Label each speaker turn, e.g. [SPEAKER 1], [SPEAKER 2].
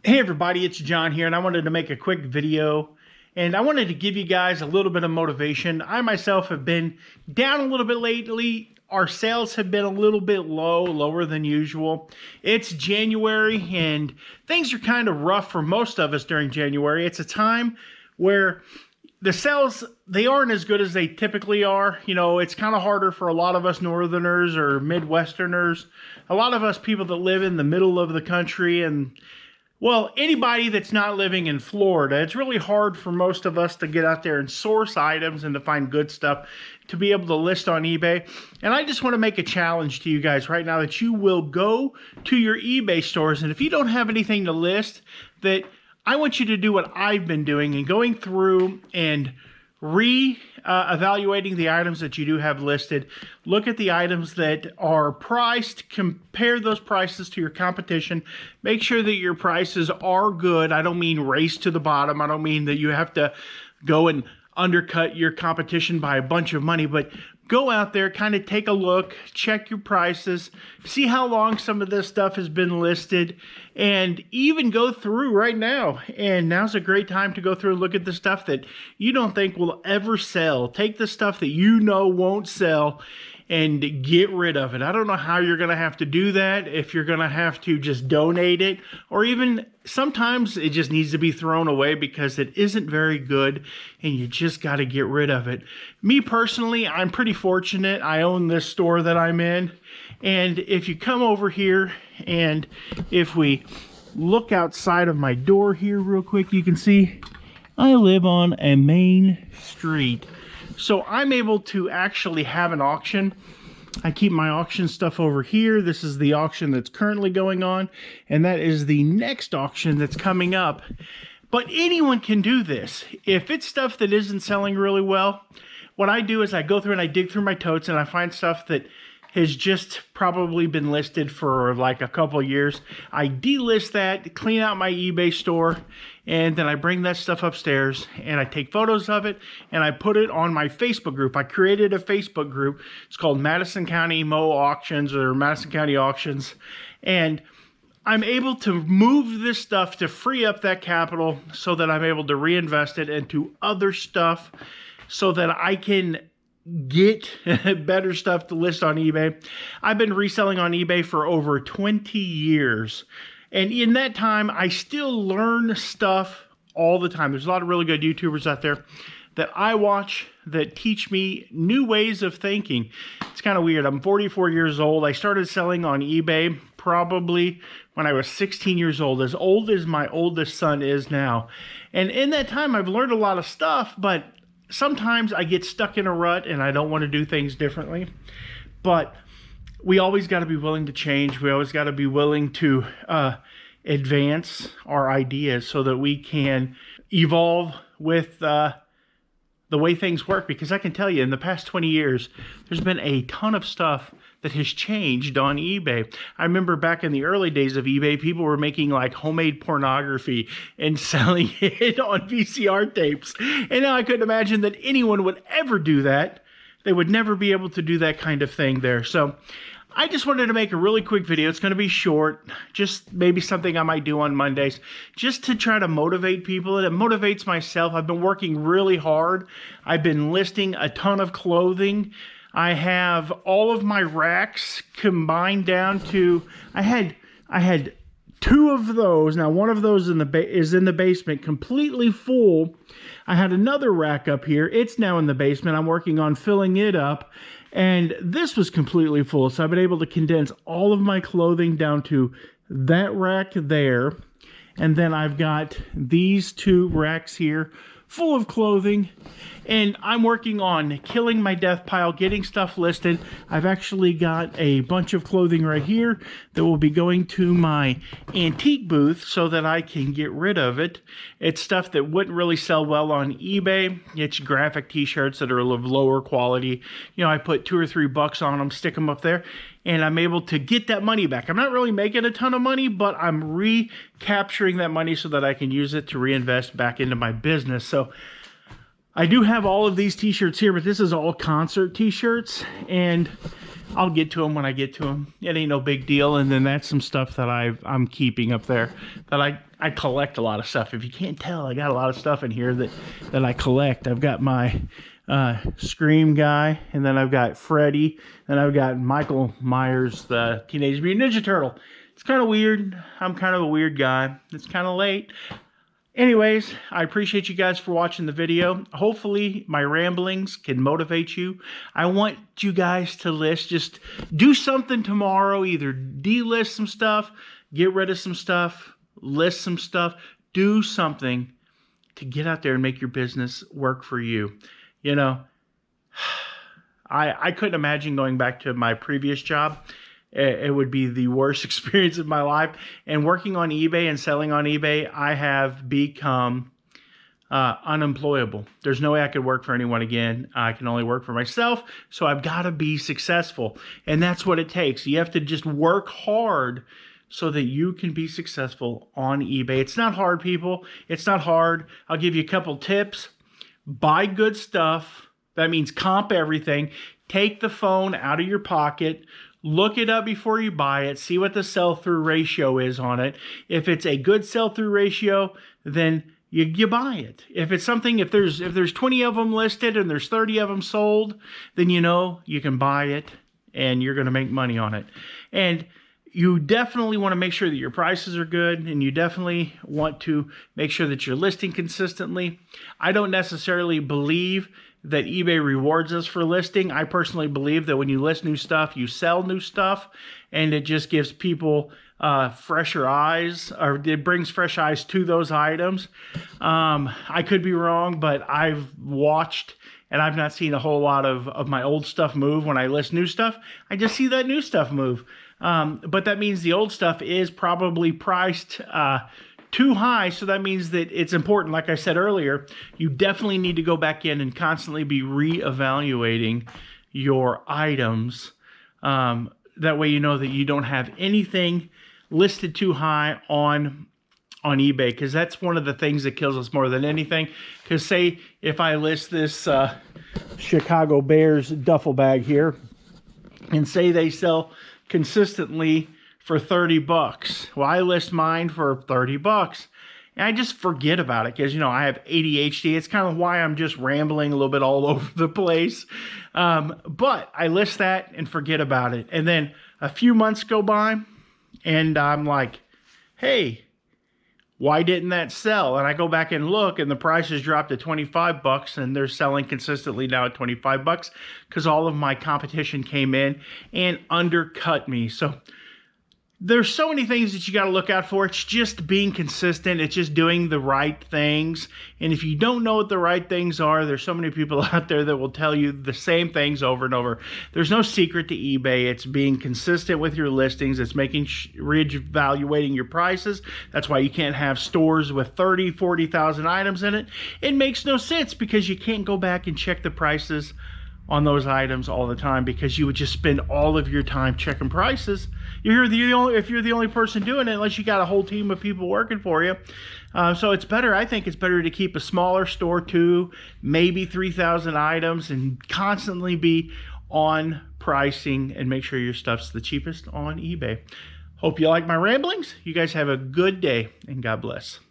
[SPEAKER 1] Hey everybody, it's John here, and I wanted to make a quick video, and I wanted to give you guys a little bit of motivation. I myself have been down a little bit lately. Our sales have been a little bit lower than usual. It's January, and things are kind of rough for most of us during January. It's a time where the sales, they aren't as good as they typically are. You know, it's kind of harder for a lot of us Northerners or Midwesterners, a lot of us people that live in the middle of the country, and well, anybody that's not living in Florida. It's really hard for most of us to get out there and source items and to find good stuff to be able to list on eBay. And I just want to make a challenge to you guys right now that you will go to your eBay stores, and if you don't have anything to list, that I want you to do what I've been doing and going through and evaluating the items that you do have listed. Look at the items that are priced, compare those prices to your competition, make sure that your prices are good. I don't mean race to the bottom. I don't mean that you have to go and undercut your competition by a bunch of money, but go out there, kind of take a look, check your prices, see how long some of this stuff has been listed, and even go through right now. And now's a great time to go through and look at the stuff that you don't think will ever sell. Take the stuff that you know won't sell and get rid of it. I don't know how you're going to have to do that, if you're going to have to just donate it, or even sometimes it just needs to be thrown away because it isn't very good and you just got to get rid of it. Me personally, I'm pretty fortunate. I own this store that I'm in, and if you come over here and if we look outside of my door here real quick, you can see I live on a main street. So I'm able to actually have an auction. I keep my auction stuff over here. This is the auction that's currently going on, and that is the next auction that's coming up. But anyone can do this. If it's stuff that isn't selling really well, what I do is I go through and I dig through my totes and I find stuff that has just probably been listed for like a couple of years. I delist that, clean out my eBay store, and then I bring that stuff upstairs and I take photos of it and I put it on my Facebook group. I created a Facebook group. It's called Madison County Mo Auctions or Madison County Auctions. And I'm able to move this stuff to free up that capital so that I'm able to reinvest it into other stuff so that I can get better stuff to list on eBay. I've been reselling on eBay for over 20 years. And in that time, I still learn stuff all the time. There's a lot of really good YouTubers out there that I watch that teach me new ways of thinking. It's kind of weird. I'm 44 years old. I started selling on eBay probably when I was 16 years old as my oldest son is now. And in that time, I've learned a lot of stuff, but sometimes I get stuck in a rut and I don't want to do things differently. But we always got to be willing to change. We always got to be willing to advance our ideas so that we can evolve with the way things work. Because I can tell you, in the past 20 years, there's been a ton of stuff that has changed on eBay. I remember back in the early days of eBay, people were making like homemade pornography and selling it on VCR tapes. And now I couldn't imagine that anyone would ever do that. They would never be able to do that kind of thing there. So I just wanted to make a really quick video. It's going to be short, just maybe something I might do on Mondays, just to try to motivate people. It motivates myself. I've been working really hard. I've been listing a ton of clothing. I have all of my racks combined down to, I had two of those. Now one of those is in the basement, completely full. I had another rack up here. It's now in the basement. I'm working on filling it up. And this was completely full. So I've been able to condense all of my clothing down to that rack there. And then I've got these two racks here full of clothing. And I'm working on killing my death pile, getting stuff listed. I've actually got a bunch of clothing right here that will be going to my antique booth so that I can get rid of it. It's stuff that wouldn't really sell well on eBay. It's graphic t-shirts that are of lower quality. You know, I put $2 or $3 on them, stick them up there, and I'm able to get that money back. I'm not really making a ton of money, but I'm recapturing that money so that I can use it to reinvest back into my business. So I do have all of these t-shirts here, but this is all concert t-shirts, and I'll get to them when I get to them. It ain't no big deal. And then that's some stuff that I'm keeping up there that I collect a lot of stuff. If you can't tell, I got a lot of stuff in here that I collect. I've got my Scream guy, and then I've got Freddy, and I've got Michael Myers, the Teenage Mutant Ninja Turtle. It's kind of weird. I'm kind of a weird guy. It's kind of late. Anyways, I appreciate you guys for watching the video. Hopefully my ramblings can motivate you. I want you guys to list. Just do something tomorrow. Either delist some stuff, get rid of some stuff, list some stuff. Do something to get out there and make your business work for you. You know, I couldn't imagine going back to my previous job. It would be the worst experience of my life. And working on eBay and selling on eBay, I have become unemployable. There's no way I could work for anyone again. I can only work for myself. So I've got to be successful. And that's what it takes. You have to just work hard so that you can be successful on eBay. It's not hard, people. It's not hard. I'll give you a couple tips. Buy good stuff. That means comp everything. Take the phone out of your pocket. Look it up before you buy it. See what the sell-through ratio is on it. If it's a good sell-through ratio, then you buy it. If it's something, if there's 20 of them listed and there's 30 of them sold, then you know you can buy it and you're going to make money on it. And you definitely want to make sure that your prices are good, and you definitely want to make sure that you're listing consistently. I don't necessarily believe that eBay rewards us for listing. I personally believe that when you list new stuff, you sell new stuff, and it just gives people fresher eyes, or it brings fresh eyes to those items. I could be wrong, but I've watched and I've not seen a whole lot of my old stuff move. When I list new stuff, I just see that new stuff move. But that means the old stuff is probably priced too high, so that means that it's important. Like I said earlier, you definitely need to go back in and constantly be reevaluating your items. That way you know that you don't have anything listed too high on eBay, because that's one of the things that kills us more than anything. Because say if I list this Chicago Bears duffel bag here, and say they sell consistently for 30 bucks. Well, I list mine for 30 bucks. And I just forget about it because, you know, I have ADHD. It's kind of why I'm just rambling a little bit all over the place. But I list that and forget about it. And then a few months go by and I'm like, hey, why didn't that sell? And I go back and look, and the price has dropped to 25 bucks, and they're selling consistently now at 25 bucks because all of my competition came in and undercut me. So there's so many things that you got to look out for. It's just being consistent. It's just doing the right things. And if you don't know what the right things are, there's so many people out there that will tell you the same things over and over. There's no secret to eBay. It's being consistent with your listings. It's making reevaluating your prices. That's why you can't have stores with 30, 40,000 items in it. It makes no sense because you can't go back and check the prices on those items all the time, because you would just spend all of your time checking prices. If you're the only person doing it, unless you got a whole team of people working for you. So it's better, I think it's better to keep a smaller store, 2, maybe 3,000 items, and constantly be on pricing and make sure your stuff's the cheapest on eBay. Hope you like my ramblings. You guys have a good day, and God bless.